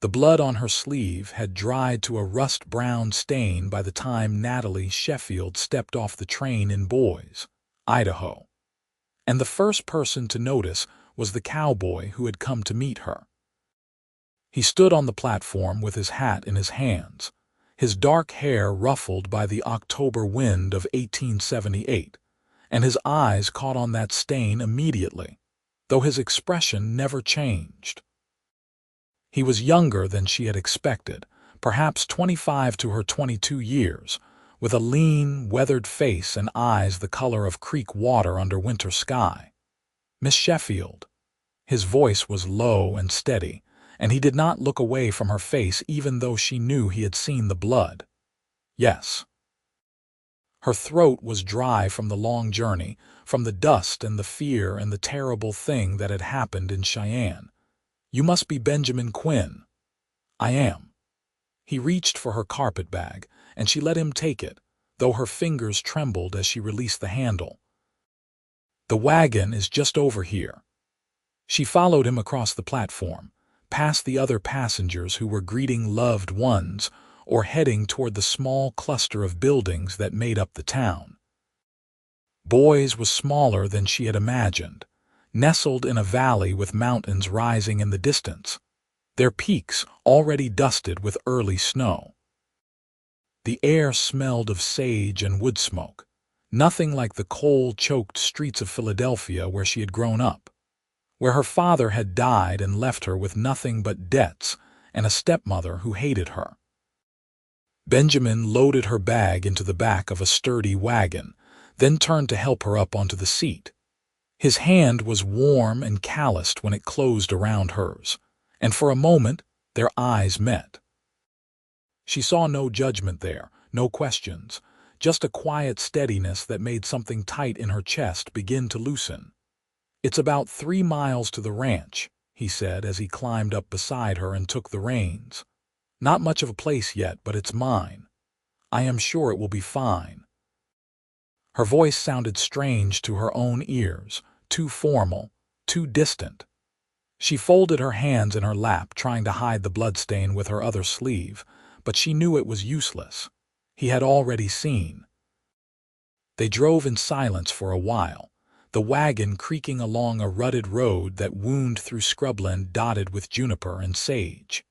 The blood on her sleeve had dried to a rust-brown stain by the time Natalie Sheffield stepped off the train in Boise, Idaho. And the first person to notice was the cowboy who had come to meet her. He stood on the platform with his hat in his hands, his dark hair ruffled by the October wind of 1878, and his eyes caught on that stain immediately, though his expression never changed. He was younger than she had expected, perhaps 25 to her 22 years, with a lean, weathered face and eyes the color of creek water under winter sky. "Miss Sheffield." His voice was low and steady, and he did not look away from her face even though she knew he had seen the blood. "Yes." Her throat was dry from the long journey, from the dust and the fear and the terrible thing that had happened in Cheyenne. "You must be Benjamin Quinn." "I am." He reached for her carpet bag, and she let him take it, though her fingers trembled as she released the handle. "The wagon is just over here." She followed him across the platform, past the other passengers who were greeting loved ones or heading toward the small cluster of buildings that made up the town. Boise was smaller than she had imagined, nestled in a valley with mountains rising in the distance, their peaks already dusted with early snow. The air smelled of sage and wood smoke, nothing like the coal-choked streets of Philadelphia where she had grown up, where her father had died and left her with nothing but debts and a stepmother who hated her. Benjamin loaded her bag into the back of a sturdy wagon, then turned to help her up onto the seat. His hand was warm and calloused when it closed around hers, and for a moment their eyes met. She saw no judgment there, no questions, just a quiet steadiness that made something tight in her chest begin to loosen. "It's about 3 miles to the ranch," he said as he climbed up beside her and took the reins. "Not much of a place yet, but it's mine. I am sure it will be fine." Her voice sounded strange to her own ears, too formal, too distant. She folded her hands in her lap, trying to hide the bloodstain with her other sleeve, but she knew it was useless. He had already seen. They drove in silence for a while, the wagon creaking along a rutted road that wound through scrubland dotted with juniper and sage.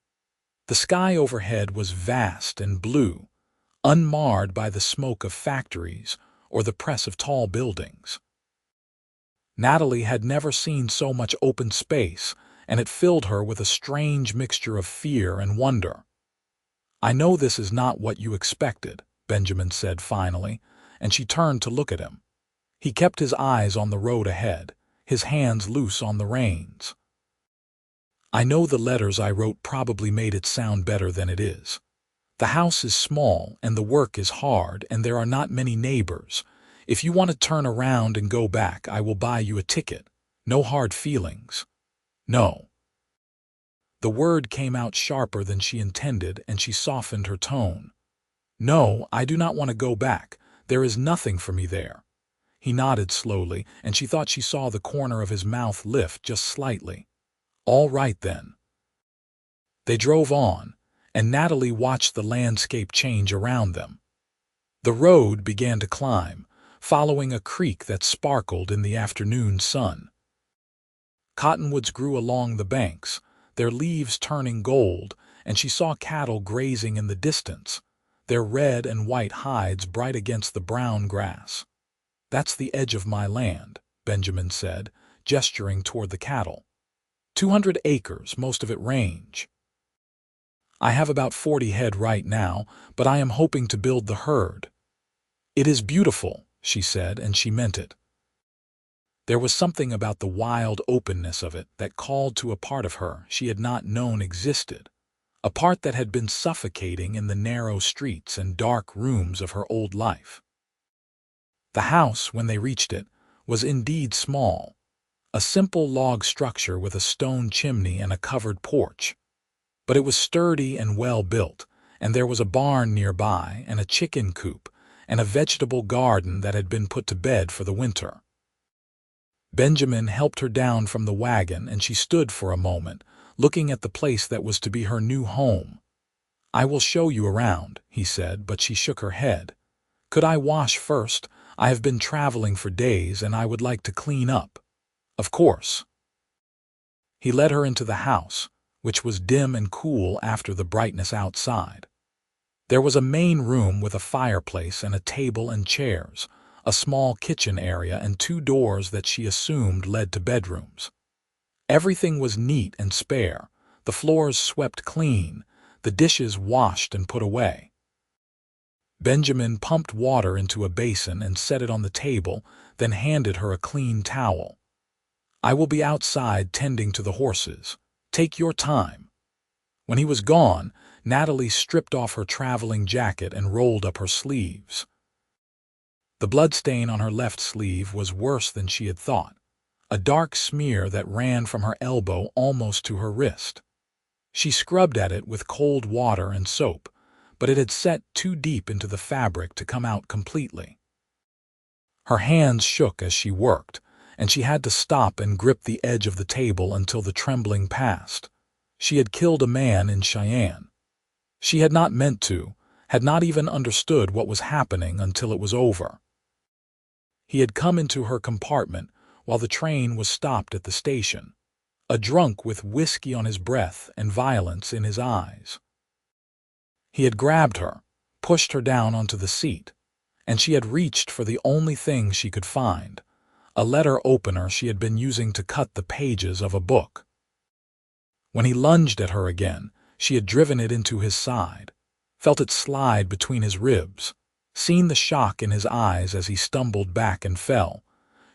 The sky overhead was vast and blue, unmarred by the smoke of factories or the press of tall buildings. Natalie had never seen so much open space, and it filled her with a strange mixture of fear and wonder. "I know this is not what you expected," Benjamin said finally, and she turned to look at him. He kept his eyes on the road ahead, his hands loose on the reins. "I know the letters I wrote probably made it sound better than it is. The house is small and the work is hard and there are not many neighbors. If you want to turn around and go back, I will buy you a ticket. No hard feelings." "No." The word came out sharper than she intended, and she softened her tone. "No, I do not want to go back. There is nothing for me there." He nodded slowly, and she thought she saw the corner of his mouth lift just slightly. "All right, then." They drove on, and Natalie watched the landscape change around them. The road began to climb, following a creek that sparkled in the afternoon sun. Cottonwoods grew along the banks, their leaves turning gold, and she saw cattle grazing in the distance, their red and white hides bright against the brown grass. "That's the edge of my land," Benjamin said, gesturing toward the cattle. 200 acres, most of it range. "I have about 40 head right now, but I am hoping to build the herd." "It is beautiful," she said, and she meant it. There was something about the wild openness of it that called to a part of her she had not known existed, a part that had been suffocating in the narrow streets and dark rooms of her old life. The house, when they reached it, was indeed small, a simple log structure with a stone chimney and a covered porch. But it was sturdy and well built, and there was a barn nearby and a chicken coop and a vegetable garden that had been put to bed for the winter. Benjamin helped her down from the wagon, and she stood for a moment, looking at the place that was to be her new home. "I will show you around," he said, but she shook her head. "Could I wash first? I have been traveling for days and I would like to clean up." "Of course." He led her into the house, which was dim and cool after the brightness outside. There was a main room with a fireplace and a table and chairs, a small kitchen area and 2 doors that she assumed led to bedrooms. Everything was neat and spare, the floors swept clean, the dishes washed and put away. Benjamin pumped water into a basin and set it on the table, then handed her a clean towel. "I will be outside tending to the horses. Take your time." When he was gone, Natalie stripped off her traveling jacket and rolled up her sleeves. The bloodstain on her left sleeve was worse than she had thought, a dark smear that ran from her elbow almost to her wrist. She scrubbed at it with cold water and soap, but it had set too deep into the fabric to come out completely. Her hands shook as she worked, and she had to stop and grip the edge of the table until the trembling passed. She had killed a man in Cheyenne. She had not meant to, had not even understood what was happening until it was over. He had come into her compartment while the train was stopped at the station, a drunk with whiskey on his breath and violence in his eyes. He had grabbed her, pushed her down onto the seat, and she had reached for the only thing she could find, a letter opener she had been using to cut the pages of a book. When he lunged at her again, she had driven it into his side, felt it slide between his ribs, seen the shock in his eyes as he stumbled back and fell.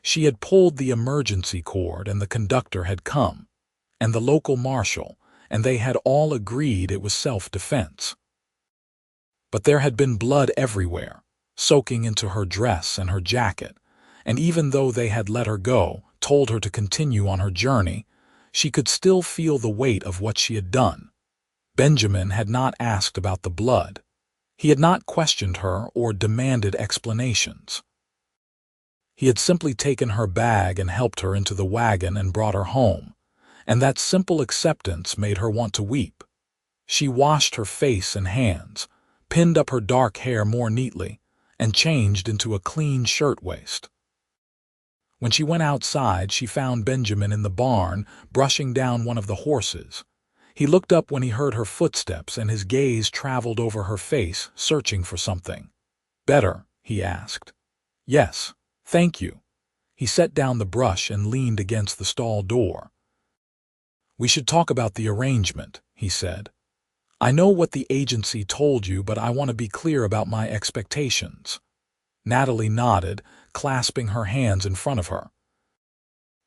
She had pulled the emergency cord and the conductor had come, and the local marshal, and they had all agreed it was self-defense. But there had been blood everywhere, soaking into her dress and her jacket, and even though they had let her go, told her to continue on her journey, she could still feel the weight of what she had done. Benjamin had not asked about the blood. He had not questioned her or demanded explanations. He had simply taken her bag and helped her into the wagon and brought her home, and that simple acceptance made her want to weep. She washed her face and hands, pinned up her dark hair more neatly, and changed into a clean shirtwaist. When she went outside, she found Benjamin in the barn, brushing down one of the horses. He looked up when he heard her footsteps, and his gaze traveled over her face, searching for something. "Better?" he asked. "Yes, thank you." He set down the brush and leaned against the stall door. "We should talk about the arrangement," he said. "I know what the agency told you, but I want to be clear about my expectations." Natalie nodded, clasping her hands in front of her.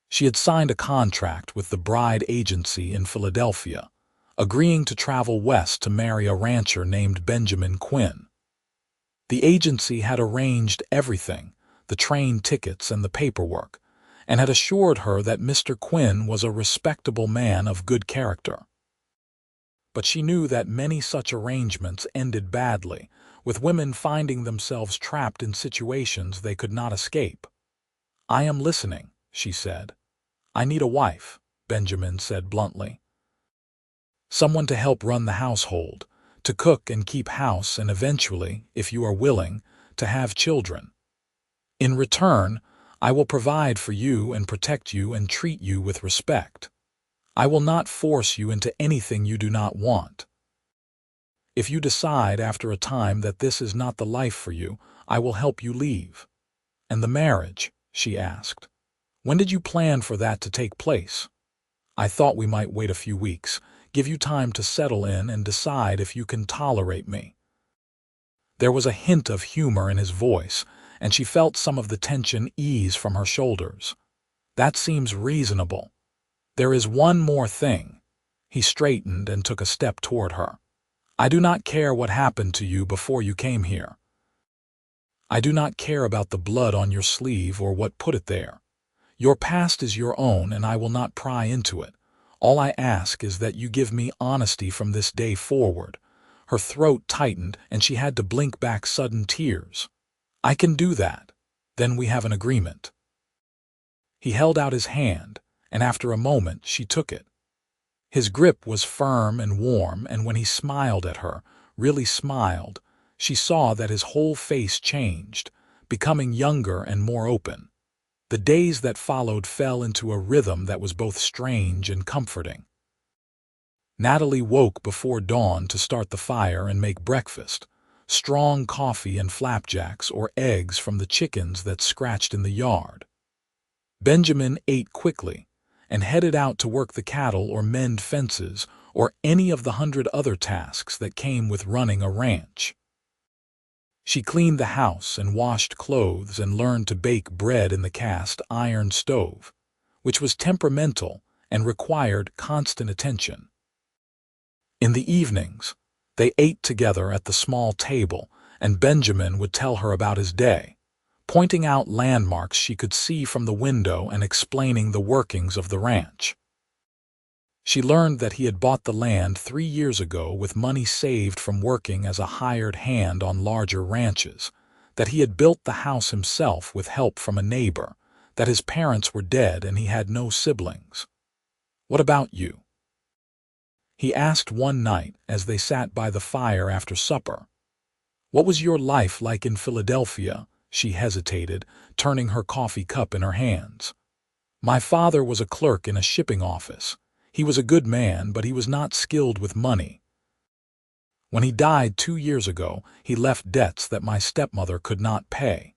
She had signed a contract with the bride agency in Philadelphia, agreeing to travel west to marry a rancher named Benjamin Quinn. The agency had arranged everything, the train tickets and the paperwork, and had assured her that Mr. Quinn was a respectable man of good character. But she knew that many such arrangements ended badly, with women finding themselves trapped in situations they could not escape. "I am listening," she said. "I need a wife," Benjamin said bluntly. "Someone to help run the household, to cook and keep house, and eventually, if you are willing, to have children. In return, I will provide for you and protect you and treat you with respect. I will not force you into anything you do not want. If you decide after a time that this is not the life for you, I will help you leave." "And the marriage?" she asked. "When did you plan for that to take place?" "I thought we might wait a few weeks, give you time to settle in and decide if you can tolerate me." There was a hint of humor in his voice, and she felt some of the tension ease from her shoulders. "That seems reasonable. There is one more thing." He straightened and took a step toward her. "I do not care what happened to you before you came here. I do not care about the blood on your sleeve or what put it there. Your past is your own, and I will not pry into it. All I ask is that you give me honesty from this day forward." Her throat tightened, and she had to blink back sudden tears. "I can do that. Then we have an agreement." He held out his hand, and after a moment she took it. His grip was firm and warm, and when he smiled at her, really smiled, she saw that his whole face changed, becoming younger and more open. The days that followed fell into a rhythm that was both strange and comforting. Natalie woke before dawn to start the fire and make breakfast, strong coffee and flapjacks or eggs from the chickens that scratched in the yard. Benjamin ate quickly and headed out to work the cattle or mend fences or any of the 100 other tasks that came with running a ranch. She cleaned the house and washed clothes and learned to bake bread in the cast iron stove, which was temperamental and required constant attention. In the evenings, they ate together at the small table, and Benjamin would tell her about his day, pointing out landmarks she could see from the window and explaining the workings of the ranch. She learned that he had bought the land 3 years ago with money saved from working as a hired hand on larger ranches, that he had built the house himself with help from a neighbor, that his parents were dead and he had no siblings. "What about you?" he asked one night as they sat by the fire after supper. "What was your life like in Philadelphia?" She hesitated, turning her coffee cup in her hands. "My father was a clerk in a shipping office. He was a good man, but he was not skilled with money. When he died 2 years ago, he left debts that my stepmother could not pay.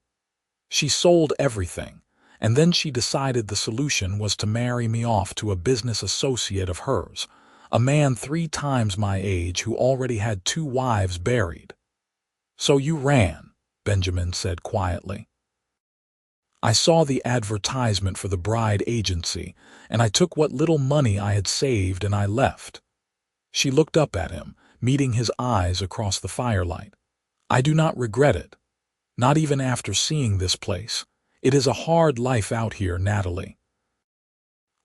She sold everything, and then she decided the solution was to marry me off to a business associate of hers, a man 3 times my age who already had 2 wives buried." "So you ran," Benjamin said quietly. "I saw the advertisement for the bride agency, and I took what little money I had saved and I left." She looked up at him, meeting his eyes across the firelight. "I do not regret it. Not even after seeing this place. It is a hard life out here, Natalie.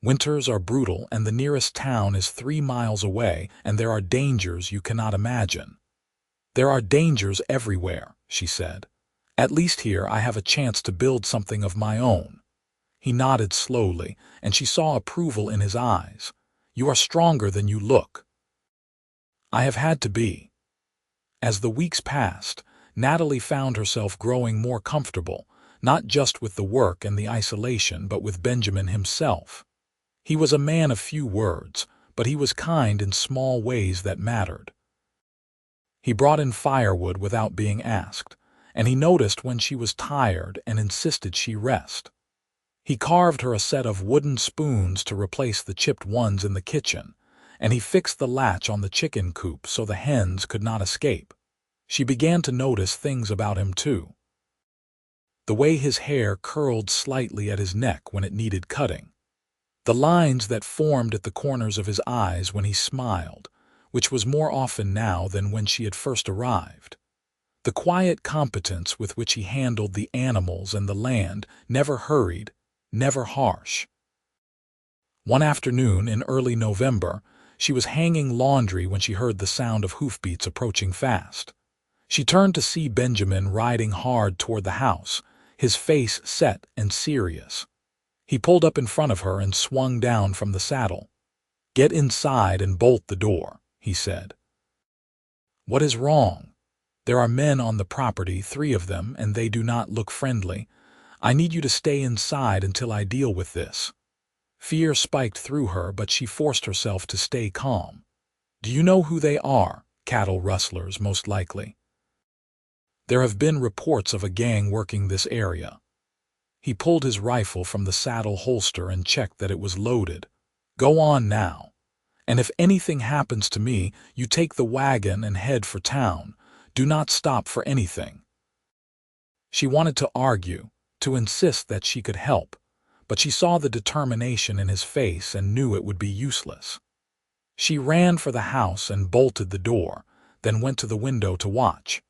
Winters are brutal and the nearest town is 3 miles away, and there are dangers you cannot imagine." "There are dangers everywhere," she said. "At least here I have a chance to build something of my own." He nodded slowly, and she saw approval in his eyes. "You are stronger than you look." "I have had to be." As the weeks passed, Natalie found herself growing more comfortable, not just with the work and the isolation, but with Benjamin himself. He was a man of few words, but he was kind in small ways that mattered. He brought in firewood without being asked, and he noticed when she was tired and insisted she rest. He carved her a set of wooden spoons to replace the chipped ones in the kitchen, and he fixed the latch on the chicken coop so the hens could not escape. She began to notice things about him too. The way his hair curled slightly at his neck when it needed cutting. The lines that formed at the corners of his eyes when he smiled, which was more often now than when she had first arrived. The quiet competence with which he handled the animals and the land, never hurried, never harsh. One afternoon in early November, she was hanging laundry when she heard the sound of hoofbeats approaching fast. She turned to see Benjamin riding hard toward the house, his face set and serious. He pulled up in front of her and swung down from the saddle. "Get inside and bolt the door," he said. "What is wrong?" "There are men on the property, 3 of them, and they do not look friendly. I need you to stay inside until I deal with this." Fear spiked through her, but she forced herself to stay calm. "Do you know who they are?" "Cattle rustlers, most likely. There have been reports of a gang working this area." He pulled his rifle from the saddle holster and checked that it was loaded. "Go on now. And if anything happens to me, you take the wagon and head for town. Do not stop for anything." She wanted to argue, to insist that she could help, but she saw the determination in his face and knew it would be useless. She ran for the house and bolted the door, then went to the window to watch.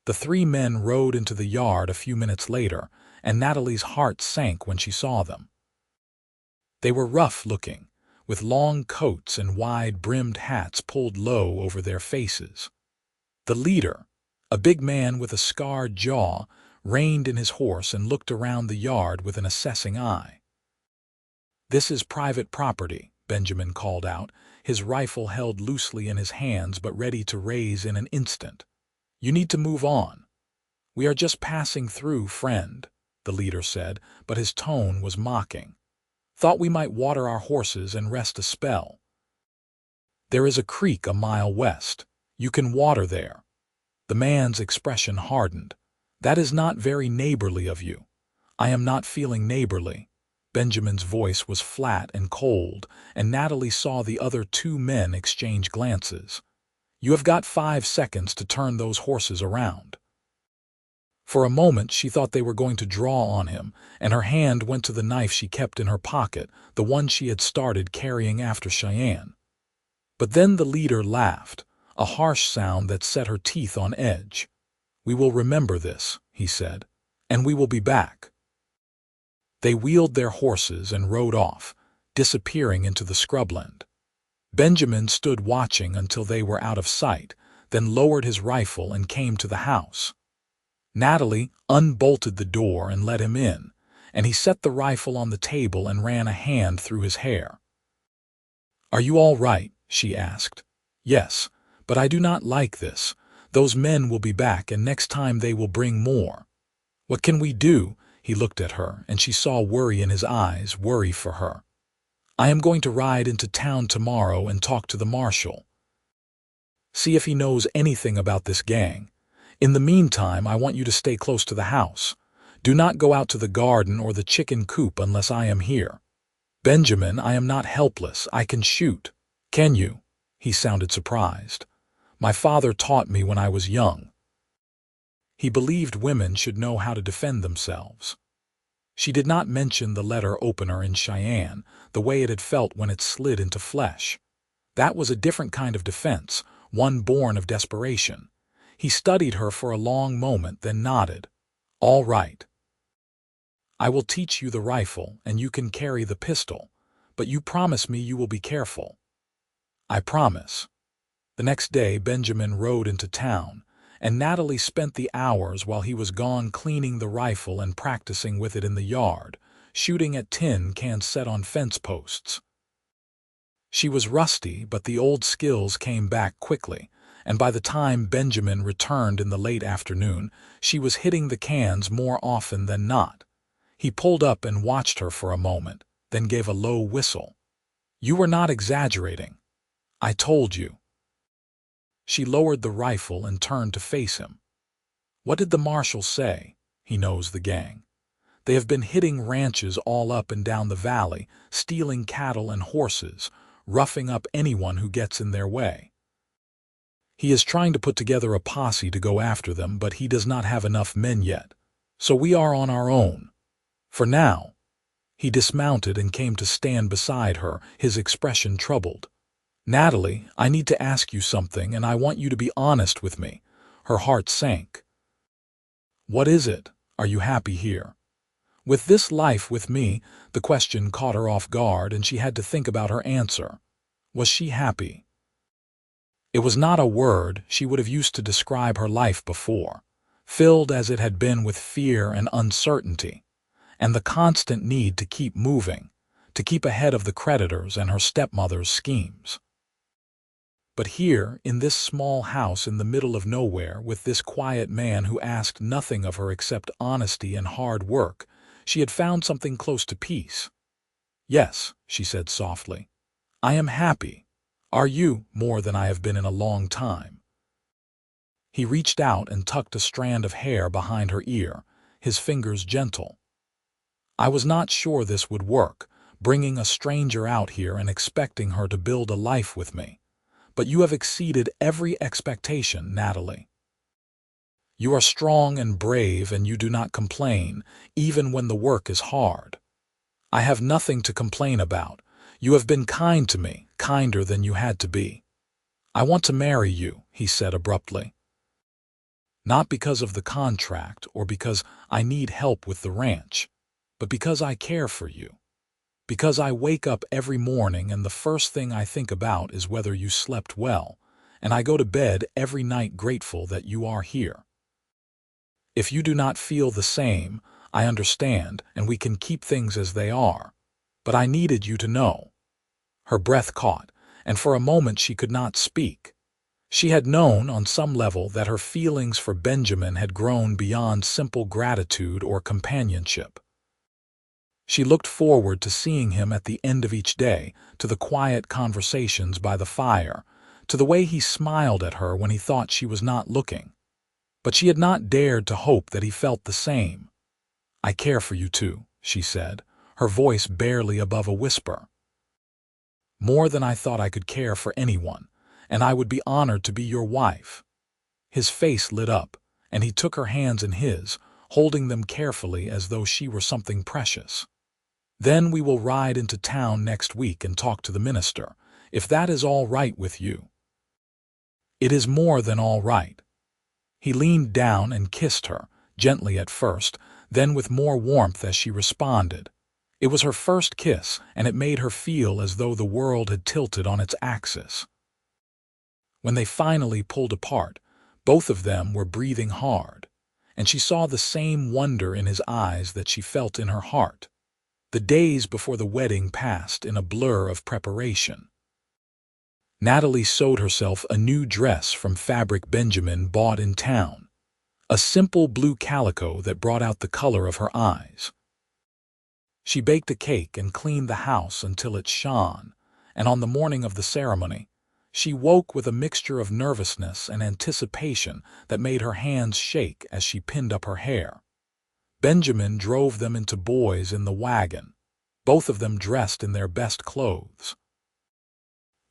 The 3 men rode into the yard a few minutes later, and Natalie's heart sank when she saw them. They were rough-looking, with long coats and wide-brimmed hats pulled low over their faces. The leader, a big man with a scarred jaw, reined in his horse and looked around the yard with an assessing eye. "This is private property," Benjamin called out, his rifle held loosely in his hands but ready to raise in an instant. "You need to move on." "We are just passing through, friend," the leader said, but his tone was mocking. "Thought we might water our horses and rest a spell. There is a creek a mile west. You can water there." The man's expression hardened. "That is not very neighborly of you." "I am not feeling neighborly." Benjamin's voice was flat and cold, and Natalie saw the other two men exchange glances. "You have got 5 seconds to turn those horses around." For a moment she thought they were going to draw on him, and her hand went to the knife she kept in her pocket, the one she had started carrying after Cheyenne. But then the leader laughed, a harsh sound that set her teeth on edge. "We will remember this," he said, "and we will be back." They wheeled their horses and rode off, disappearing into the scrubland. Benjamin stood watching until they were out of sight, then lowered his rifle and came to the house. Natalie unbolted the door and let him in, and he set the rifle on the table and ran a hand through his hair. "Are you all right?" she asked. "Yes, but I do not like this. Those men will be back, and next time they will bring more." "What can we do?" He looked at her, and she saw worry in his eyes, worry for her. "I am going to ride into town tomorrow and talk to the marshal. See if he knows anything about this gang. In the meantime, I want you to stay close to the house. Do not go out to the garden or the chicken coop unless I am here." "Benjamin, I am not helpless. I can shoot." "Can you?" He sounded surprised. "My father taught me when I was young." He believed women should know how to defend themselves. She did not mention the letter opener in Cheyenne, the way it had felt when it slid into flesh. That was a different kind of defense, one born of desperation. He studied her for a long moment, then nodded. "All right. I will teach you the rifle, and you can carry the pistol, but you promise me you will be careful." "I promise." The next day Benjamin rode into town, and Natalie spent the hours while he was gone cleaning the rifle and practicing with it in the yard, shooting at tin cans set on fence posts. She was rusty, but the old skills came back quickly, and by the time Benjamin returned in the late afternoon, she was hitting the cans more often than not. He pulled up and watched her for a moment, then gave a low whistle. "You were not exaggerating. I told you." She lowered the rifle and turned to face him. "What did the marshal say?" "He knows the gang. They have been hitting ranches all up and down the valley, stealing cattle and horses, roughing up anyone who gets in their way. He is trying to put together a posse to go after them, but he does not have enough men yet. So we are on our own. For now." He dismounted and came to stand beside her, his expression troubled. "Natalie, I need to ask you something, and I want you to be honest with me." Her heart sank. "What is it? Are you happy here?" With this life with me, the question caught her off guard, and she had to think about her answer. Was she happy? It was not a word she would have used to describe her life before, filled as it had been with fear and uncertainty, and the constant need to keep moving, to keep ahead of the creditors and her stepmother's schemes. But here, in this small house in the middle of nowhere, with this quiet man who asked nothing of her except honesty and hard work, she had found something close to peace. "Yes," she said softly, "I am happy. Are you?" "More than I have been in a long time." He reached out and tucked a strand of hair behind her ear, his fingers gentle. "I was not sure this would work, bringing a stranger out here and expecting her to build a life with me. But you have exceeded every expectation, Natalie. You are strong and brave, and you do not complain, even when the work is hard. I have nothing to complain about. You have been kind to me, kinder than you had to be. I want to marry you," he said abruptly. "Not because of the contract or because I need help with the ranch, but because I care for you. Because I wake up every morning and the first thing I think about is whether you slept well, and I go to bed every night grateful that you are here. If you do not feel the same, I understand, and we can keep things as they are. But I needed you to know." Her breath caught, and for a moment she could not speak. She had known, on some level, that her feelings for Benjamin had grown beyond simple gratitude or companionship. She looked forward to seeing him at the end of each day, to the quiet conversations by the fire, to the way he smiled at her when he thought she was not looking. But she had not dared to hope that he felt the same. "I care for you too," she said, her voice barely above a whisper. "More than I thought I could care for anyone, and I would be honored to be your wife." His face lit up, and he took her hands in his, holding them carefully as though she were something precious. "Then we will ride into town next week and talk to the minister, if that is all right with you." "It is more than all right." He leaned down and kissed her, gently at first, then with more warmth as she responded. It was her first kiss, and it made her feel as though the world had tilted on its axis. When they finally pulled apart, both of them were breathing hard, and she saw the same wonder in his eyes that she felt in her heart. The days before the wedding passed in a blur of preparation. Natalie sewed herself a new dress from fabric Benjamin bought in town, a simple blue calico that brought out the color of her eyes. She baked a cake and cleaned the house until it shone, and on the morning of the ceremony, she woke with a mixture of nervousness and anticipation that made her hands shake as she pinned up her hair. Benjamin drove them into Boise in the wagon, both of them dressed in their best clothes.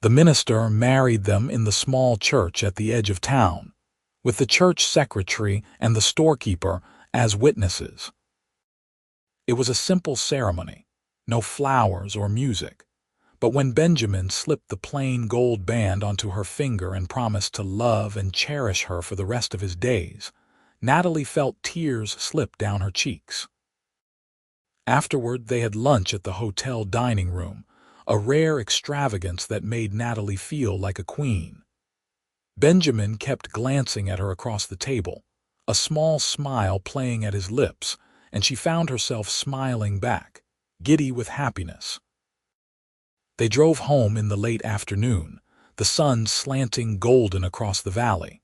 The minister married them in the small church at the edge of town, with the church secretary and the storekeeper as witnesses. It was a simple ceremony, no flowers or music, but when Benjamin slipped the plain gold band onto her finger and promised to love and cherish her for the rest of his days, Natalie felt tears slip down her cheeks. Afterward, they had lunch at the hotel dining room, a rare extravagance that made Natalie feel like a queen. Benjamin kept glancing at her across the table, a small smile playing at his lips, and she found herself smiling back, giddy with happiness. They drove home in the late afternoon, the sun slanting golden across the valley.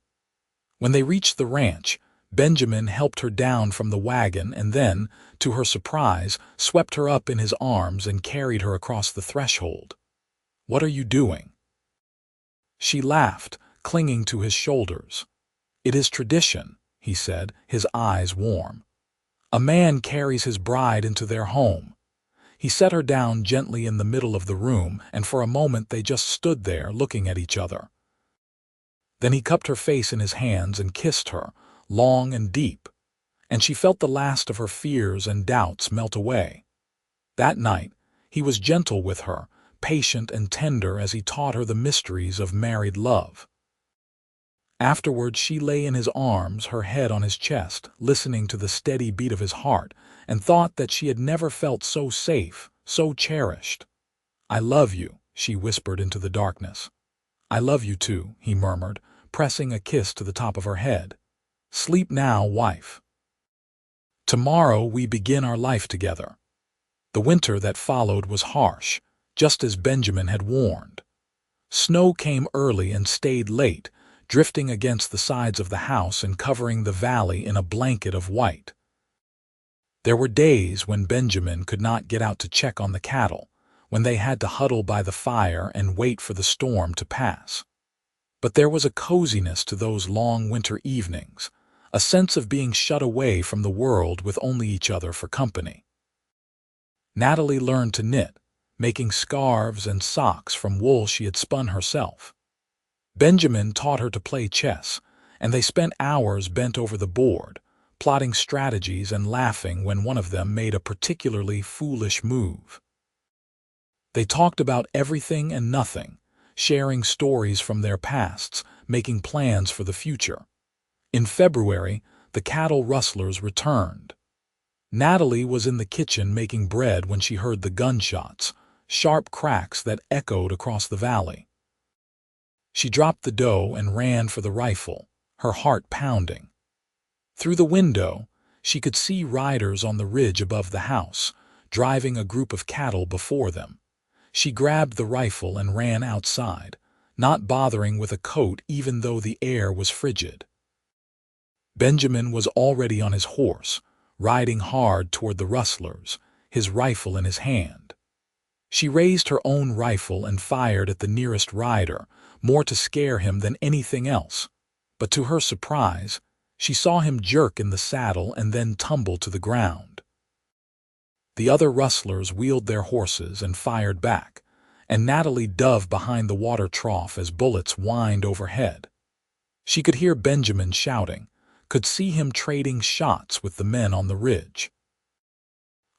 When they reached the ranch, Benjamin helped her down from the wagon and then, to her surprise, swept her up in his arms and carried her across the threshold. "What are you doing?" She laughed, clinging to his shoulders. "It is tradition," he said, his eyes warm. "A man carries his bride into their home." He set her down gently in the middle of the room, and for a moment they just stood there looking at each other. Then he cupped her face in his hands and kissed her, long and deep, and she felt the last of her fears and doubts melt away. That night, he was gentle with her, patient and tender as he taught her the mysteries of married love. Afterward, she lay in his arms, her head on his chest, listening to the steady beat of his heart, and thought that she had never felt so safe, so cherished. "I love you," she whispered into the darkness. "I love you too," he murmured, pressing a kiss to the top of her head. "Sleep now, wife. Tomorrow we begin our life together." The winter that followed was harsh, just as Benjamin had warned. Snow came early and stayed late, drifting against the sides of the house and covering the valley in a blanket of white. There were days when Benjamin could not get out to check on the cattle, when they had to huddle by the fire and wait for the storm to pass. But there was a coziness to those long winter evenings, a sense of being shut away from the world with only each other for company. Natalie learned to knit, making scarves and socks from wool she had spun herself. Benjamin taught her to play chess, and they spent hours bent over the board, plotting strategies and laughing when one of them made a particularly foolish move. They talked about everything and nothing, sharing stories from their pasts, making plans for the future. In February, the cattle rustlers returned. Natalie was in the kitchen making bread when she heard the gunshots, sharp cracks that echoed across the valley. She dropped the dough and ran for the rifle, her heart pounding. Through the window, she could see riders on the ridge above the house, driving a group of cattle before them. She grabbed the rifle and ran outside, not bothering with a coat even though the air was frigid. Benjamin was already on his horse, riding hard toward the rustlers, his rifle in his hand. She raised her own rifle and fired at the nearest rider, more to scare him than anything else. But to her surprise, she saw him jerk in the saddle and then tumble to the ground. The other rustlers wheeled their horses and fired back, and Natalie dove behind the water trough as bullets whined overhead. She could hear Benjamin shouting, could see him trading shots with the men on the ridge.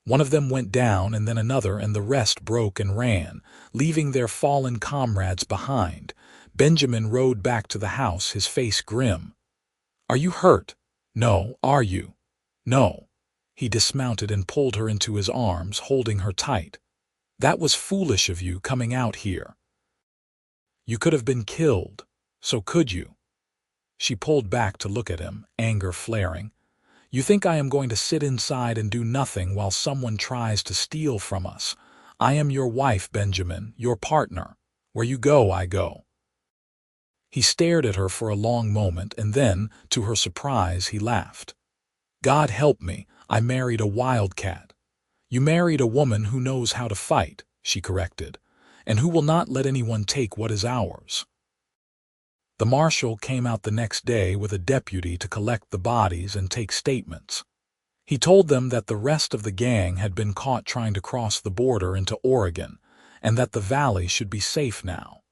One of them went down and then another, and the rest broke and ran, leaving their fallen comrades behind. Benjamin rode back to the house, his face grim. "Are you hurt? No, are you?" "No." He dismounted and pulled her into his arms, holding her tight. "That was foolish of you coming out here. You could have been killed, so could you?" She pulled back to look at him, anger flaring. "You think I am going to sit inside and do nothing while someone tries to steal from us? I am your wife, Benjamin, your partner. Where you go, I go." He stared at her for a long moment, and then, to her surprise, he laughed. "God help me, I married a wildcat." "You married a woman who knows how to fight," she corrected, "and who will not let anyone take what is ours." The marshal came out the next day with a deputy to collect the bodies and take statements. He told them that the rest of the gang had been caught trying to cross the border into Oregon, and that the valley should be safe now.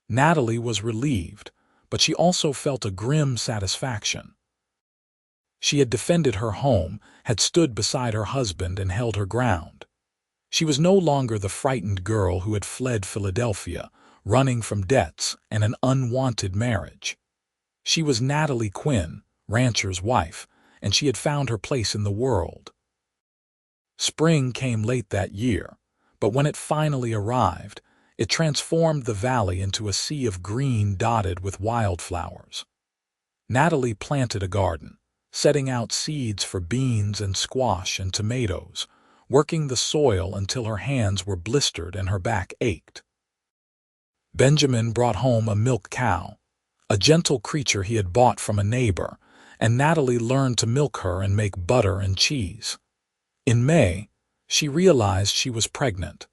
Natalie was relieved, but she also felt a grim satisfaction. She had defended her home, had stood beside her husband and held her ground. She was no longer the frightened girl who had fled Philadelphia, running from debts and an unwanted marriage. She was Natalie Quinn, rancher's wife, and she had found her place in the world. Spring came late that year, but when it finally arrived, it transformed the valley into a sea of green dotted with wildflowers. Natalie planted a garden, setting out seeds for beans and squash and tomatoes, working the soil until her hands were blistered and her back ached. Benjamin brought home a milk cow, a gentle creature he had bought from a neighbor, and Natalie learned to milk her and make butter and cheese. In May, she realized she was pregnant.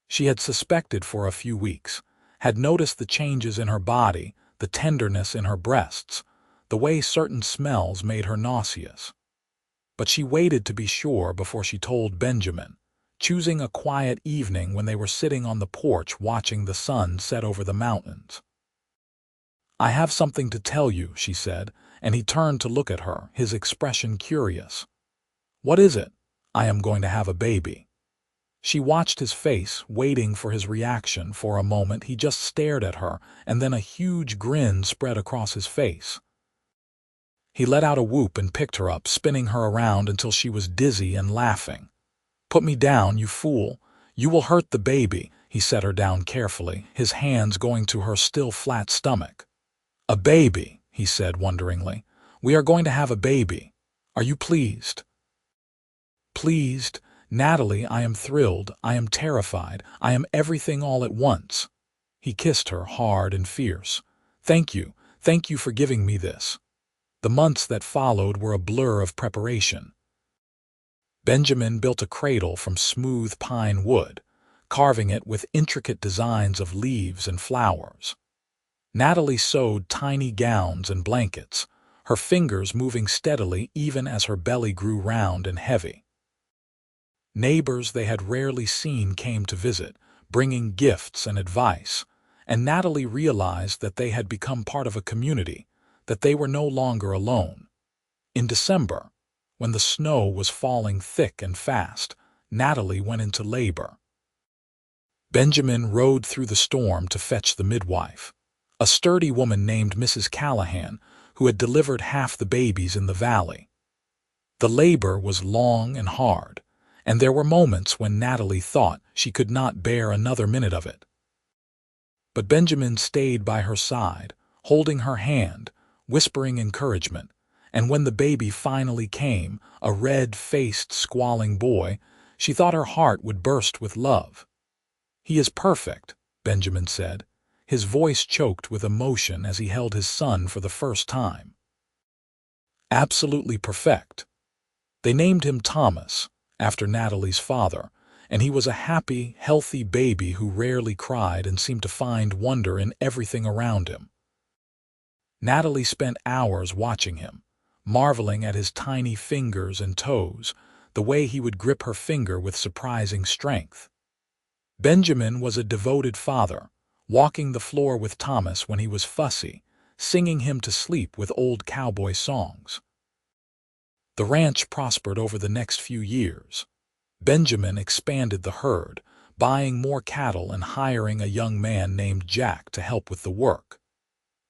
She had suspected for a few weeks, had noticed the changes in her body, the tenderness in her breasts, the way certain smells made her nauseous. But she waited to be sure before she told Benjamin, choosing a quiet evening when they were sitting on the porch watching the sun set over the mountains. "I have something to tell you," she said, and he turned to look at her, his expression curious. "What is it?" "I am going to have a baby." She watched his face, waiting for his reaction. For a moment he just stared at her, and then a huge grin spread across his face. He let out a whoop and picked her up, spinning her around until she was dizzy and laughing. "Put me down, you fool. You will hurt the baby." He set her down carefully, his hands going to her still flat stomach. "A baby," he said wonderingly. "We are going to have a baby. Are you pleased?" "Pleased? Natalie, I am thrilled, I am terrified, I am everything all at once." He kissed her hard and fierce. Thank you for giving me this." The months that followed were a blur of preparation. Benjamin built a cradle from smooth pine wood, carving it with intricate designs of leaves and flowers. Natalie sewed tiny gowns and blankets, her fingers moving steadily even as her belly grew round and heavy. Neighbors they had rarely seen came to visit, bringing gifts and advice, and Natalie realized that they had become part of a community, that they were no longer alone. In December, when the snow was falling thick and fast, Natalie went into labor. Benjamin rode through the storm to fetch the midwife, a sturdy woman named Mrs. Callahan, who had delivered half the babies in the valley. The labor was long and hard, and there were moments when Natalie thought she could not bear another minute of it. But Benjamin stayed by her side, holding her hand, whispering encouragement, and when the baby finally came, a red-faced, squalling boy, she thought her heart would burst with love. "He is perfect," Benjamin said, his voice choked with emotion as he held his son for the first time. "Absolutely perfect." They named him Thomas, after Natalie's father, and he was a happy, healthy baby who rarely cried and seemed to find wonder in everything around him. Natalie spent hours watching him, marveling at his tiny fingers and toes, the way he would grip her finger with surprising strength. Benjamin was a devoted father, walking the floor with Thomas when he was fussy, singing him to sleep with old cowboy songs. The ranch prospered over the next few years. Benjamin expanded the herd, buying more cattle and hiring a young man named Jack to help with the work.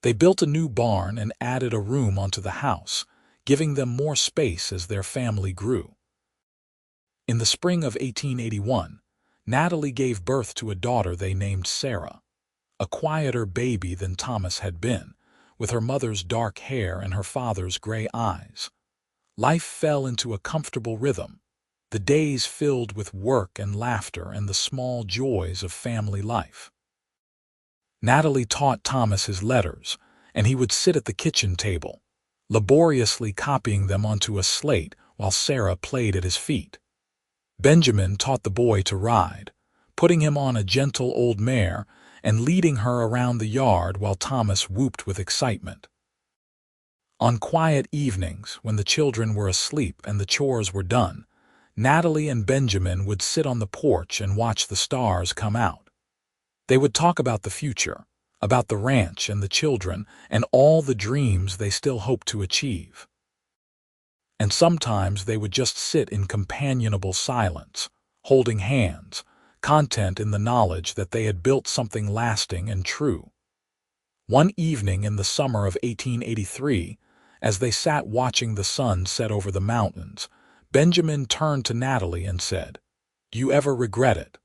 They built a new barn and added a room onto the house, giving them more space as their family grew. In the spring of 1881, Natalie gave birth to a daughter they named Sarah, a quieter baby than Thomas had been, with her mother's dark hair and her father's gray eyes. Life fell into a comfortable rhythm, the days filled with work and laughter and the small joys of family life. Natalie taught Thomas his letters, and he would sit at the kitchen table, laboriously copying them onto a slate while Sarah played at his feet. Benjamin taught the boy to ride, putting him on a gentle old mare and leading her around the yard while Thomas whooped with excitement. On quiet evenings, when the children were asleep and the chores were done, Natalie and Benjamin would sit on the porch and watch the stars come out. They would talk about the future, about the ranch and the children, and all the dreams they still hoped to achieve. And sometimes they would just sit in companionable silence, holding hands, content in the knowledge that they had built something lasting and true. One evening in the summer of 1883, as they sat watching the sun set over the mountains, Benjamin turned to Natalie and said, "Do you ever regret it?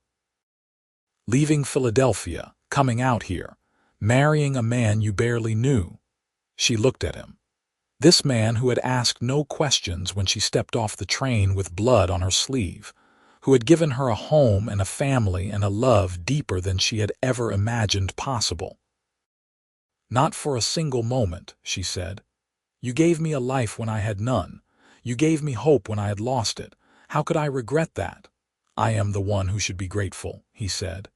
Leaving Philadelphia, coming out here, marrying a man you barely knew?" She looked at him. This man who had asked no questions when she stepped off the train with blood on her sleeve, who had given her a home and a family and a love deeper than she had ever imagined possible. "Not for a single moment," she said. "You gave me a life when I had none. You gave me hope when I had lost it. How could I regret that?" "I am the one who should be grateful," he said.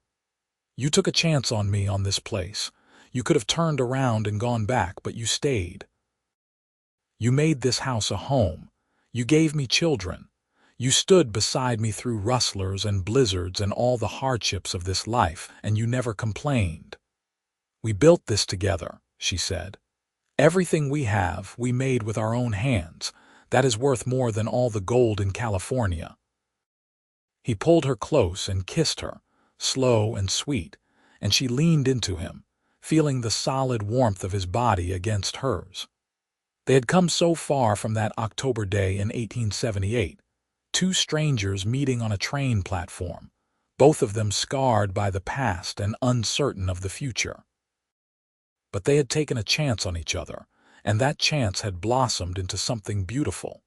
"You took a chance on me on this place. You could have turned around and gone back, but you stayed. You made this house a home. You gave me children. You stood beside me through rustlers and blizzards and all the hardships of this life, and you never complained. We built this together," she said. "Everything we have, we made with our own hands. That is worth more than all the gold in California." He pulled her close and kissed her, slow and sweet, and she leaned into him, feeling the solid warmth of his body against hers. They had come so far from that October day in 1878, two strangers meeting on a train platform, both of them scarred by the past and uncertain of the future. But they had taken a chance on each other, and that chance had blossomed into something beautiful.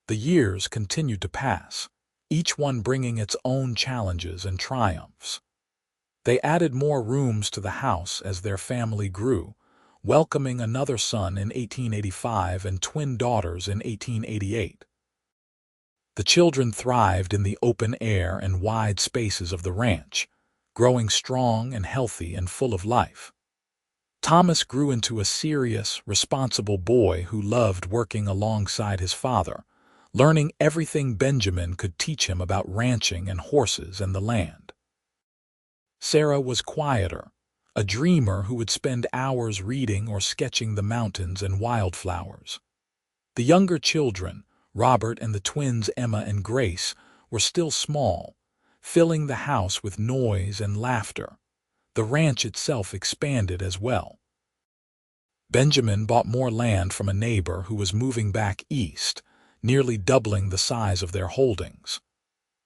The years continued to pass, each one bringing its own challenges and triumphs. They added more rooms to the house as their family grew, welcoming another son in 1885 and twin daughters in 1888. The children thrived in the open air and wide spaces of the ranch, growing strong and healthy and full of life. Thomas grew into a serious, responsible boy who loved working alongside his father, learning everything Benjamin could teach him about ranching and horses and the land. Sarah was quieter, a dreamer who would spend hours reading or sketching the mountains and wildflowers. The younger children, Robert and the twins Emma and Grace, were still small, filling the house with noise and laughter. The ranch itself expanded as well. Benjamin bought more land from a neighbor who was moving back east, nearly doubling the size of their holdings.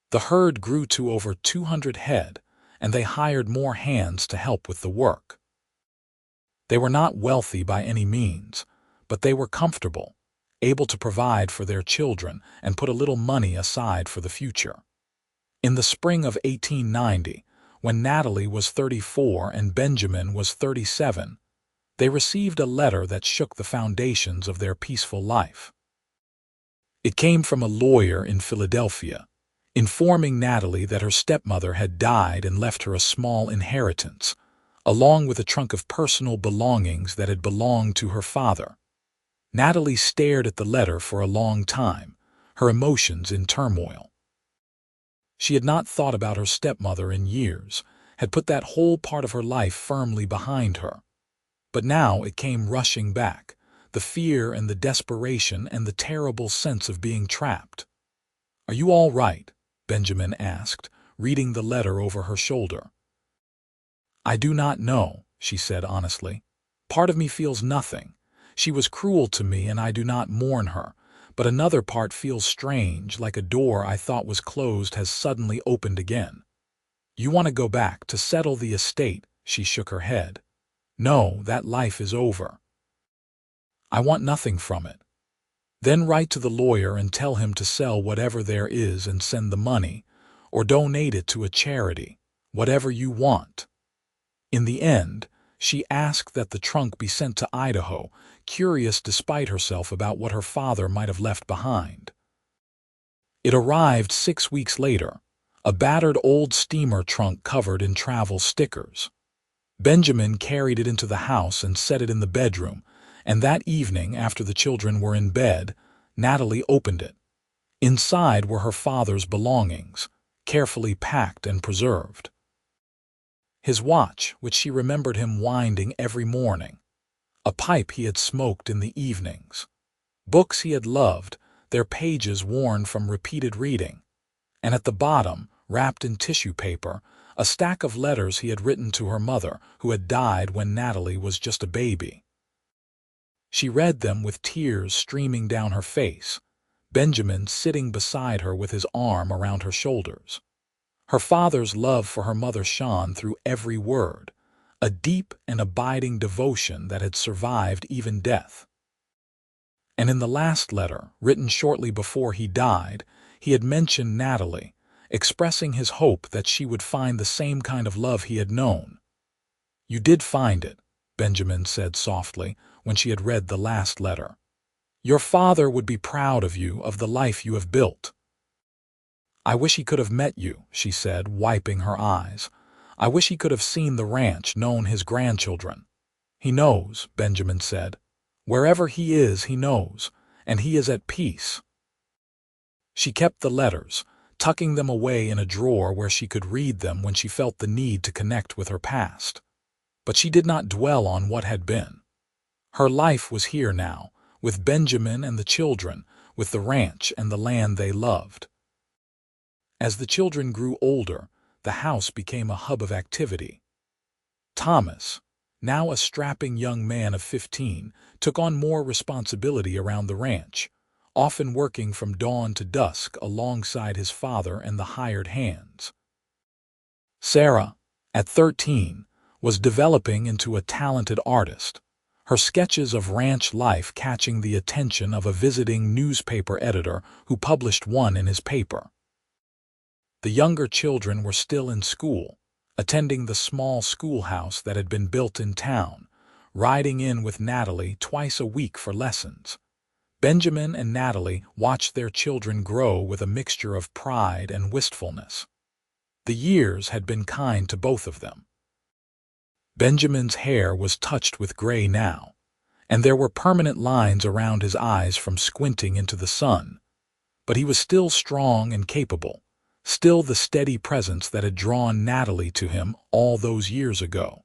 The herd grew to over 200 head, and they hired more hands to help with the work. They were not wealthy by any means, but they were comfortable, able to provide for their children and put a little money aside for the future. In the spring of 1890, when Natalie was 34 and Benjamin was 37, they received a letter that shook the foundations of their peaceful life. It came from a lawyer in Philadelphia, informing Natalie that her stepmother had died and left her a small inheritance, along with a trunk of personal belongings that had belonged to her father. Natalie stared at the letter for a long time, her emotions in turmoil. She had not thought about her stepmother in years, had put that whole part of her life firmly behind her. But now it came rushing back, the fear and the desperation and the terrible sense of being trapped. "Are you all right?" Benjamin asked, reading the letter over her shoulder. "I do not know," she said honestly. "Part of me feels nothing. She was cruel to me and I do not mourn her, but another part feels strange, like a door I thought was closed has suddenly opened again." "You want to go back to settle the estate?" She shook her head. "No, that life is over. I want nothing from it." "Then write to the lawyer and tell him to sell whatever there is and send the money, or donate it to a charity, whatever you want." In the end, she asked that the trunk be sent to Idaho, curious despite herself about what her father might have left behind. It arrived 6 weeks later, a battered old steamer trunk covered in travel stickers. Benjamin carried it into the house and set it in the bedroom, and that evening, after the children were in bed, Natalie opened it. Inside were her father's belongings, carefully packed and preserved. His watch, which she remembered him winding every morning. A pipe he had smoked in the evenings. Books he had loved, their pages worn from repeated reading. And at the bottom, wrapped in tissue paper, a stack of letters he had written to her mother, who had died when Natalie was just a baby. She read them with tears streaming down her face, Benjamin sitting beside her with his arm around her shoulders. Her father's love for her mother shone through every word, a deep and abiding devotion that had survived even death. And in the last letter, written shortly before he died, he had mentioned Natalie, expressing his hope that she would find the same kind of love he had known. "You did find it," Benjamin said softly when she had read the last letter. "Your father would be proud of you, of the life you have built." "I wish he could have met you," she said, wiping her eyes. "I wish he could have seen the ranch, known his grandchildren." "He knows," Benjamin said. "Wherever he is, he knows, and he is at peace." She kept the letters, tucking them away in a drawer where she could read them when she felt the need to connect with her past. But she did not dwell on what had been. Her life was here now, with Benjamin and the children, with the ranch and the land they loved. As the children grew older, the house became a hub of activity. Thomas, now a strapping young man of 15, took on more responsibility around the ranch, often working from dawn to dusk alongside his father and the hired hands. Sarah, at 13, was developing into a talented artist, her sketches of ranch life catching the attention of a visiting newspaper editor who published one in his paper. The younger children were still in school, attending the small schoolhouse that had been built in town, riding in with Natalie twice a week for lessons. Benjamin and Natalie watched their children grow with a mixture of pride and wistfulness. The years had been kind to both of them. Benjamin's hair was touched with gray now, and there were permanent lines around his eyes from squinting into the sun. But he was still strong and capable, still the steady presence that had drawn Natalie to him all those years ago.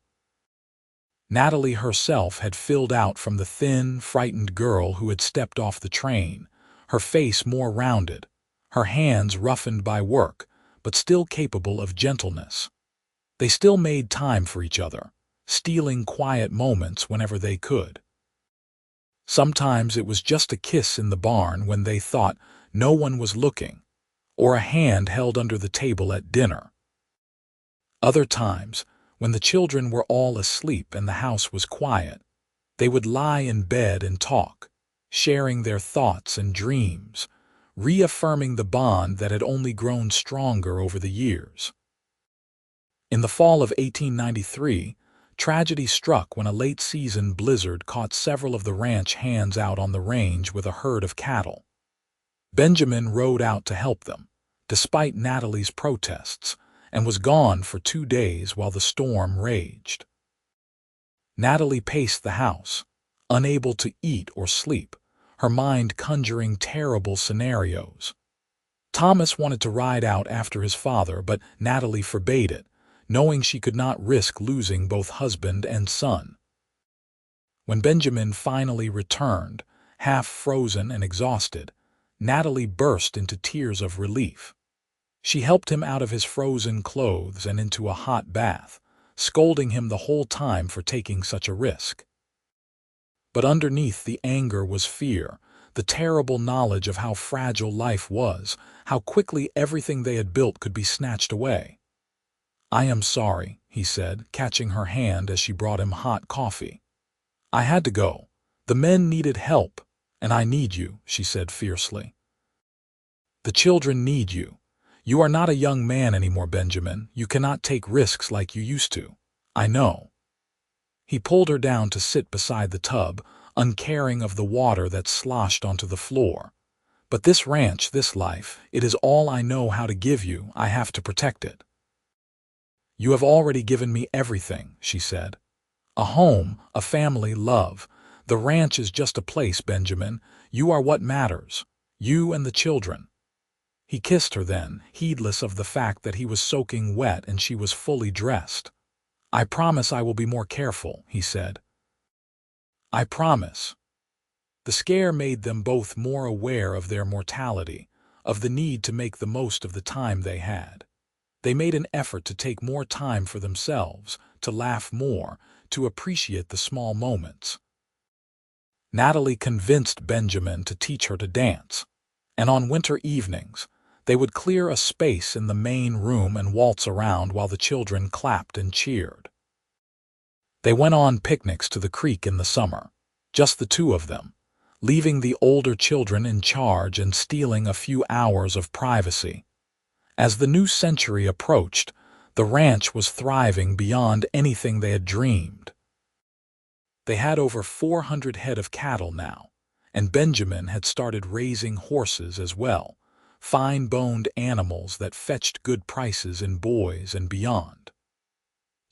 Natalie herself had filled out from the thin, frightened girl who had stepped off the train, her face more rounded, her hands roughened by work, but still capable of gentleness. They still made time for each other, stealing quiet moments whenever they could. Sometimes it was just a kiss in the barn when they thought no one was looking, or a hand held under the table at dinner. Other times, when the children were all asleep and the house was quiet, they would lie in bed and talk, sharing their thoughts and dreams, reaffirming the bond that had only grown stronger over the years. In the fall of 1893, tragedy struck when a late-season blizzard caught several of the ranch hands out on the range with a herd of cattle. Benjamin rode out to help them, despite Natalie's protests, and was gone for 2 days while the storm raged. Natalie paced the house, unable to eat or sleep, her mind conjuring terrible scenarios. Thomas wanted to ride out after his father, but Natalie forbade it, knowing she could not risk losing both husband and son. When Benjamin finally returned, half frozen and exhausted, Natalie burst into tears of relief. She helped him out of his frozen clothes and into a hot bath, scolding him the whole time for taking such a risk. But underneath the anger was fear, the terrible knowledge of how fragile life was, how quickly everything they had built could be snatched away. "I am sorry," he said, catching her hand as she brought him hot coffee. "I had to go. The men needed help, and I need you," she said fiercely. "The children need you. You are not a young man anymore, Benjamin. You cannot take risks like you used to. I know." He pulled her down to sit beside the tub, uncaring of the water that sloshed onto the floor. "But this ranch, this life, it is all I know how to give you. I have to protect it." "You have already given me everything," she said. "A home, a family, love. The ranch is just a place, Benjamin. You are what matters. You and the children." He kissed her then, heedless of the fact that he was soaking wet and she was fully dressed. "I promise I will be more careful," he said. "I promise." The scare made them both more aware of their mortality, of the need to make the most of the time they had. They made an effort to take more time for themselves, to laugh more, to appreciate the small moments. Natalie convinced Benjamin to teach her to dance, and on winter evenings, they would clear a space in the main room and waltz around while the children clapped and cheered. They went on picnics to the creek in the summer, just the two of them, leaving the older children in charge and stealing a few hours of privacy. As the new century approached, the ranch was thriving beyond anything they had dreamed. They had over 400 head of cattle now, and Benjamin had started raising horses as well, fine-boned animals that fetched good prices in Boise and beyond.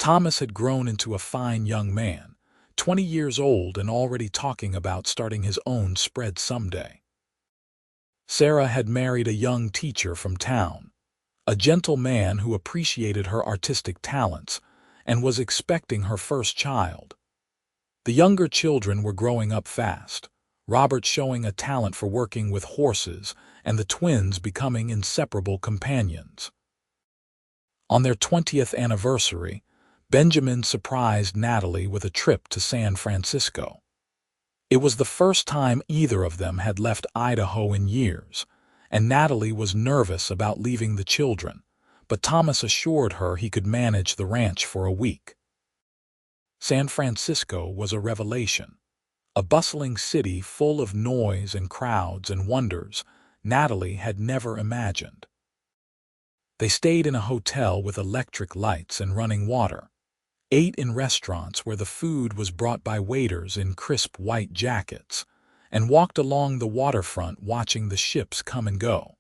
Thomas had grown into a fine young man, 20 years old and already talking about starting his own spread someday. Sarah had married a young teacher from town, a gentle man who appreciated her artistic talents and was expecting her first child. The younger children were growing up fast, Robert showing a talent for working with horses and the twins becoming inseparable companions. On their 20th anniversary, Benjamin surprised Natalie with a trip to San Francisco. It was the first time either of them had left Idaho in years, and Natalie was nervous about leaving the children, but Thomas assured her he could manage the ranch for a week. San Francisco was a revelation, a bustling city full of noise and crowds and wonders Natalie had never imagined. They stayed in a hotel with electric lights and running water, ate in restaurants where the food was brought by waiters in crisp white jackets, and walked along the waterfront watching the ships come and go.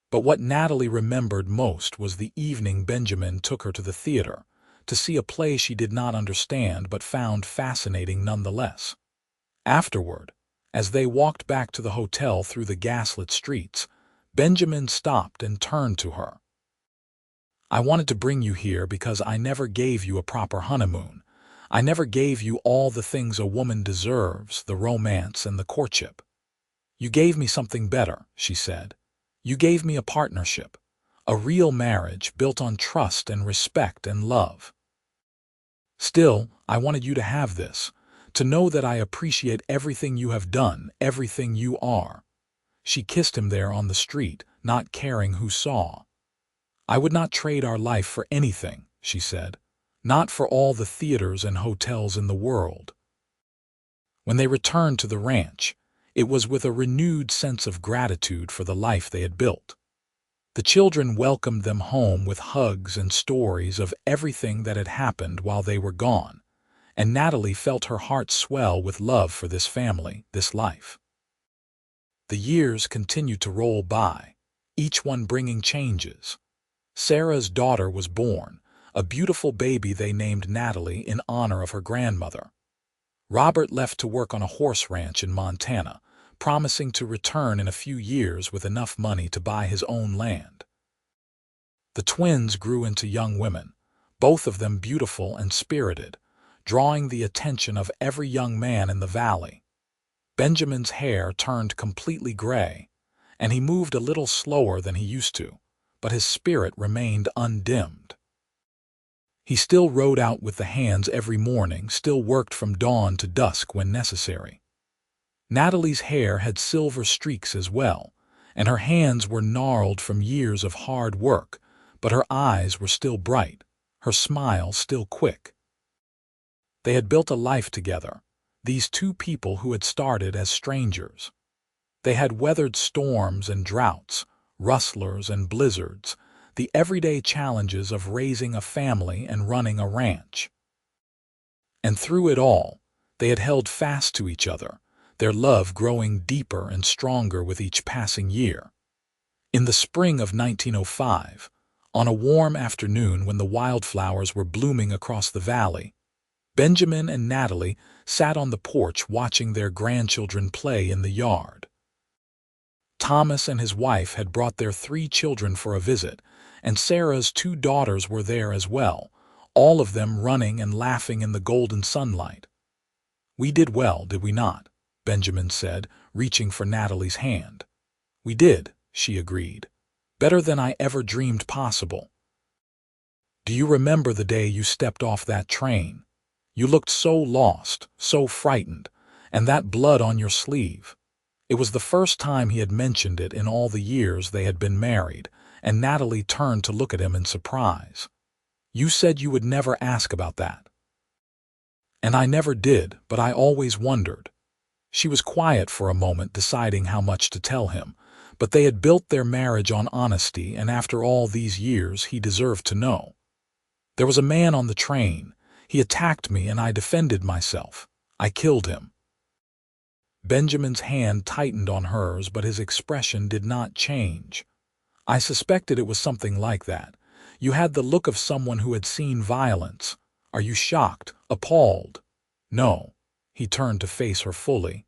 But what Natalie remembered most was the evening Benjamin took her to the theater to see a play she did not understand but found fascinating nonetheless. Afterward, as they walked back to the hotel through the gaslit streets, Benjamin stopped and turned to her. "I wanted to bring you here because I never gave you a proper honeymoon. I never gave you all the things a woman deserves, the romance and the courtship. You gave me something better," she said. "You gave me a partnership, a real marriage built on trust and respect and love. Still, I wanted you to have this, to know that I appreciate everything you have done, everything you are." She kissed him there on the street, not caring who saw. "I would not trade our life for anything," she said, "not for all the theaters and hotels in the world." When they returned to the ranch, it was with a renewed sense of gratitude for the life they had built. The children welcomed them home with hugs and stories of everything that had happened while they were gone, and Natalie felt her heart swell with love for this family, this life. The years continued to roll by, each one bringing changes. Sarah's daughter was born, a beautiful baby they named Natalie in honor of her grandmother. Robert left to work on a horse ranch in Montana, promising to return in a few years with enough money to buy his own land. The twins grew into young women, both of them beautiful and spirited, drawing the attention of every young man in the valley. Benjamin's hair turned completely gray, and he moved a little slower than he used to, but his spirit remained undimmed. He still rode out with the hands every morning, still worked from dawn to dusk when necessary. Natalie's hair had silver streaks as well, and her hands were gnarled from years of hard work, but her eyes were still bright, her smile still quick. They had built a life together, these two people who had started as strangers. They had weathered storms and droughts, rustlers and blizzards, the everyday challenges of raising a family and running a ranch. And through it all, they had held fast to each other, their love growing deeper and stronger with each passing year. In the spring of 1905, on a warm afternoon when the wildflowers were blooming across the valley, Benjamin and Natalie sat on the porch watching their grandchildren play in the yard. Thomas and his wife had brought their 3 children for a visit, and Sarah's 2 daughters were there as well, all of them running and laughing in the golden sunlight. "We did well, did we not?" Benjamin said, reaching for Natalie's hand. "We did," she agreed. "Better than I ever dreamed possible. Do you remember the day you stepped off that train? You looked so lost, so frightened, and that blood on your sleeve." It was the first time he had mentioned it in all the years they had been married, and Natalie turned to look at him in surprise. "You said you would never ask about that." "And I never did, but I always wondered." She was quiet for a moment, deciding how much to tell him, but they had built their marriage on honesty, and after all these years he deserved to know. "There was a man on the train. He attacked me and I defended myself. I killed him." Benjamin's hand tightened on hers, but his expression did not change. "I suspected it was something like that. You had the look of someone who had seen violence. Are you shocked, appalled?" "No." He turned to face her fully.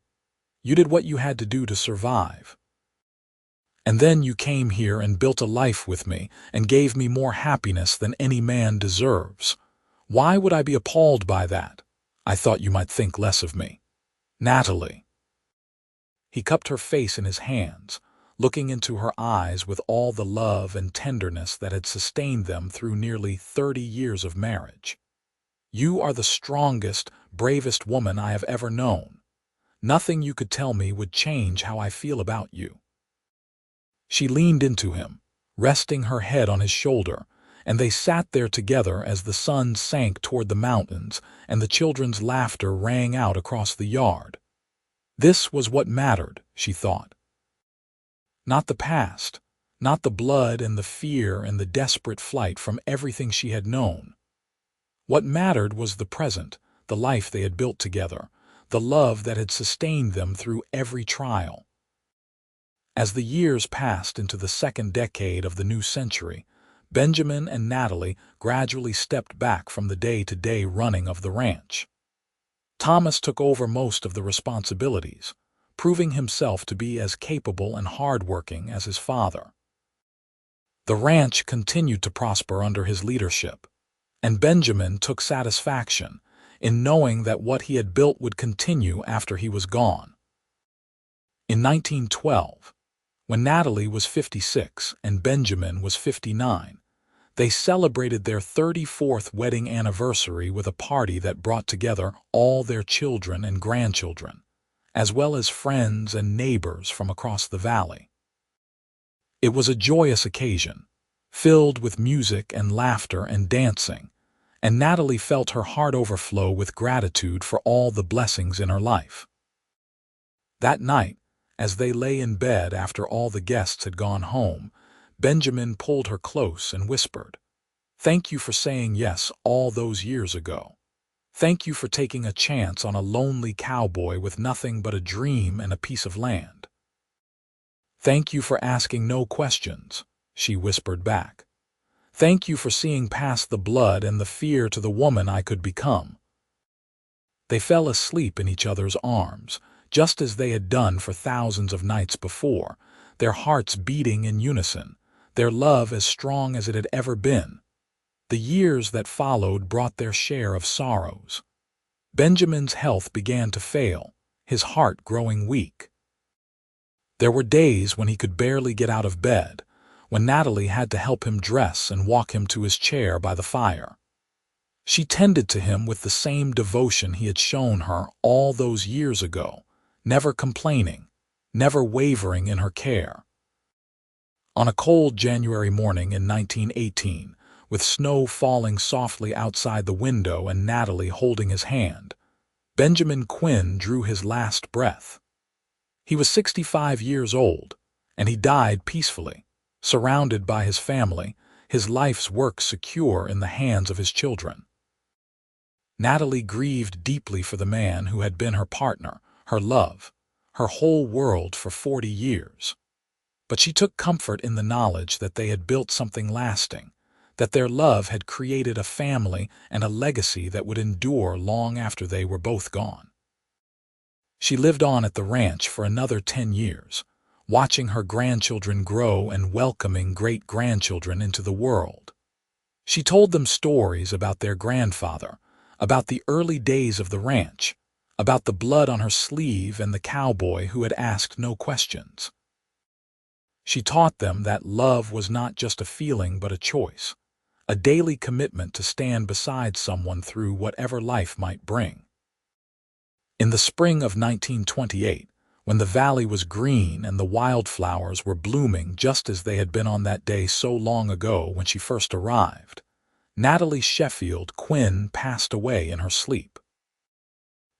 "You did what you had to do to survive. And then you came here and built a life with me and gave me more happiness than any man deserves. Why would I be appalled by that? I thought you might think less of me. Natalie." He cupped her face in his hands, looking into her eyes with all the love and tenderness that had sustained them through nearly 30 years of marriage. "You are the strongest, bravest woman I have ever known. Nothing you could tell me would change how I feel about you." She leaned into him, resting her head on his shoulder, and they sat there together as the sun sank toward the mountains and the children's laughter rang out across the yard. This was what mattered, she thought. Not the past, not the blood and the fear and the desperate flight from everything she had known. What mattered was the present, the life they had built together, the love that had sustained them through every trial. As the years passed into the second decade of the new century, Benjamin and Natalie gradually stepped back from the day-to-day running of the ranch. Thomas took over most of the responsibilities, proving himself to be as capable and hardworking as his father. The ranch continued to prosper under his leadership, and Benjamin took satisfaction in knowing that what he had built would continue after he was gone. In 1912, when Natalie was 56 and Benjamin was 59, they celebrated their 34th wedding anniversary with a party that brought together all their children and grandchildren, as well as friends and neighbors from across the valley. It was a joyous occasion, filled with music and laughter and dancing, and Natalie felt her heart overflow with gratitude for all the blessings in her life. That night, as they lay in bed after all the guests had gone home, Benjamin pulled her close and whispered, "Thank you for saying yes all those years ago. Thank you for taking a chance on a lonely cowboy with nothing but a dream and a piece of land. Thank you for asking no questions," she whispered back. "Thank you for seeing past the blood and the fear to the woman I could become." They fell asleep in each other's arms, just as they had done for thousands of nights before, their hearts beating in unison, their love as strong as it had ever been. The years that followed brought their share of sorrows. Benjamin's health began to fail, his heart growing weak. There were days when he could barely get out of bed, when Natalie had to help him dress and walk him to his chair by the fire. She tended to him with the same devotion he had shown her all those years ago, never complaining, never wavering in her care. On a cold January morning in 1918, with snow falling softly outside the window and Natalie holding his hand, Benjamin Quinn drew his last breath. He was 65 years old, and he died peacefully, surrounded by his family, his life's work secure in the hands of his children. Natalie grieved deeply for the man who had been her partner, her love, her whole world for 40 years. But she took comfort in the knowledge that they had built something lasting, that their love had created a family and a legacy that would endure long after they were both gone. She lived on at the ranch for another 10 years, watching her grandchildren grow and welcoming great-grandchildren into the world. She told them stories about their grandfather, about the early days of the ranch, about the blood on her sleeve and the cowboy who had asked no questions. She taught them that love was not just a feeling but a choice, a daily commitment to stand beside someone through whatever life might bring. In the spring of 1928, when the valley was green and the wildflowers were blooming just as they had been on that day so long ago when she first arrived, Natalie Sheffield Quinn passed away in her sleep.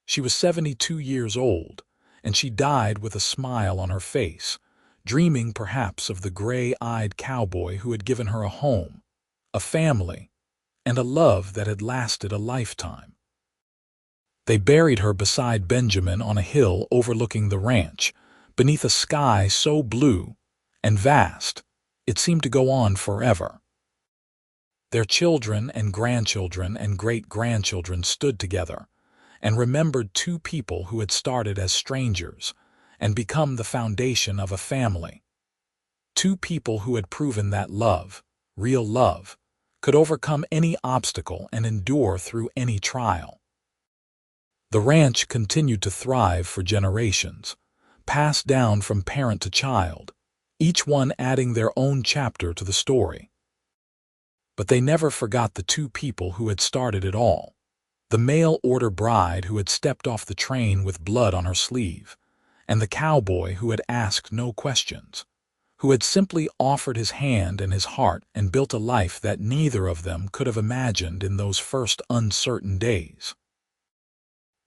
She was 72 years old, and she died with a smile on her face, dreaming perhaps of the gray-eyed cowboy who had given her a home, a family, and a love that had lasted a lifetime. They buried her beside Benjamin on a hill overlooking the ranch, beneath a sky so blue and vast it seemed to go on forever. Their children and grandchildren and great-grandchildren stood together and remembered two people who had started as strangers and become the foundation of a family. Two people who had proven that love, real love, could overcome any obstacle and endure through any trial. The ranch continued to thrive for generations, passed down from parent to child, each one adding their own chapter to the story. But they never forgot the two people who had started it all, the mail-order bride who had stepped off the train with blood on her sleeve, and the cowboy who had asked no questions, who had simply offered his hand and his heart and built a life that neither of them could have imagined in those first uncertain days.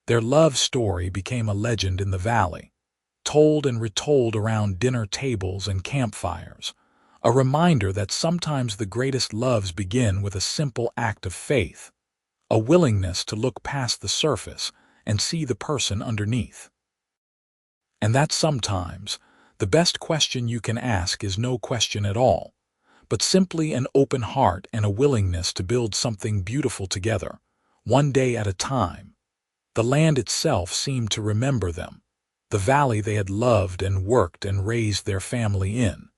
Their love story became a legend in the valley, told and retold around dinner tables and campfires, a reminder that sometimes the greatest loves begin with a simple act of faith, a willingness to look past the surface and see the person underneath. And that sometimes the best question you can ask is no question at all, but simply an open heart and a willingness to build something beautiful together, one day at a time. The land itself seemed to remember them, the valley they had loved and worked and raised their family in.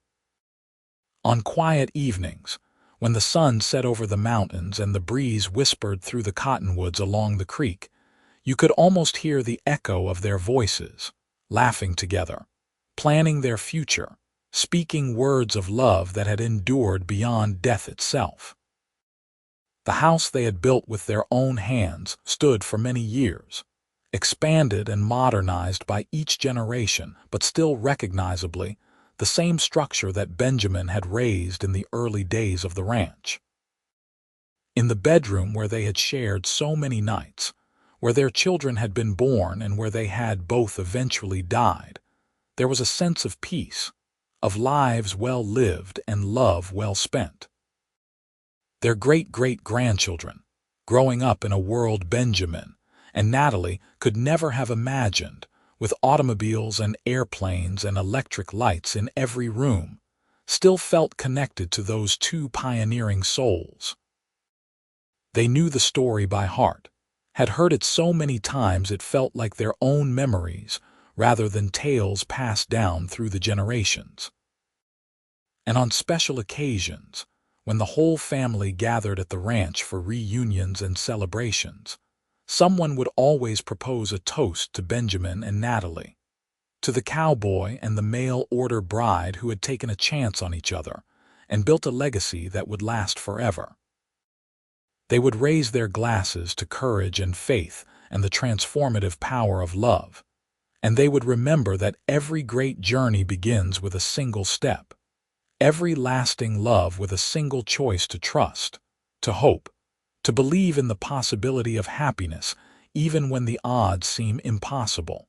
On quiet evenings, when the sun set over the mountains and the breeze whispered through the cottonwoods along the creek, you could almost hear the echo of their voices, laughing together, planning their future, speaking words of love that had endured beyond death itself. The house they had built with their own hands stood for many years, expanded and modernized by each generation, but still recognizably the same structure that Benjamin had raised in the early days of the ranch. In the bedroom where they had shared so many nights, where their children had been born and where they had both eventually died, there was a sense of peace, of lives well lived and love well spent. Their great-great-grandchildren, growing up in a world Benjamin and Natalie could never have imagined, with automobiles and airplanes and electric lights in every room, still felt connected to those two pioneering souls. They knew the story by heart, had heard it so many times it felt like their own memories rather than tales passed down through the generations. And on special occasions, when the whole family gathered at the ranch for reunions and celebrations, someone would always propose a toast to Benjamin and Natalie, to the cowboy and the mail-order bride who had taken a chance on each other and built a legacy that would last forever. They would raise their glasses to courage and faith and the transformative power of love, and they would remember that every great journey begins with a single step, every lasting love with a single choice to trust, to hope, to believe in the possibility of happiness even when the odds seem impossible.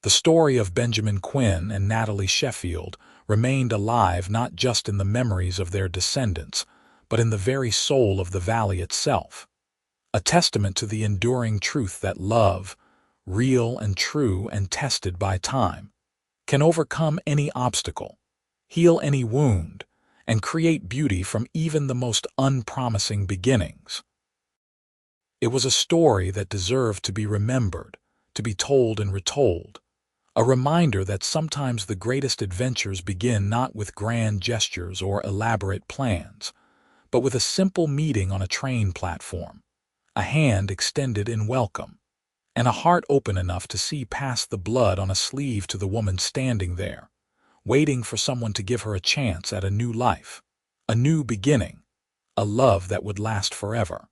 The story of Benjamin Quinn and Natalie Sheffield remained alive not just in the memories of their descendants, but in the very soul of the valley itself, a testament to the enduring truth that love, real and true and tested by time, can overcome any obstacle, heal any wound, and create beauty from even the most unpromising beginnings. It was a story that deserved to be remembered, to be told and retold, a reminder that sometimes the greatest adventures begin not with grand gestures or elaborate plans, but with a simple meeting on a train platform, a hand extended in welcome, and a heart open enough to see past the blood on a sleeve to the woman standing there, waiting for someone to give her a chance at a new life, a new beginning, a love that would last forever.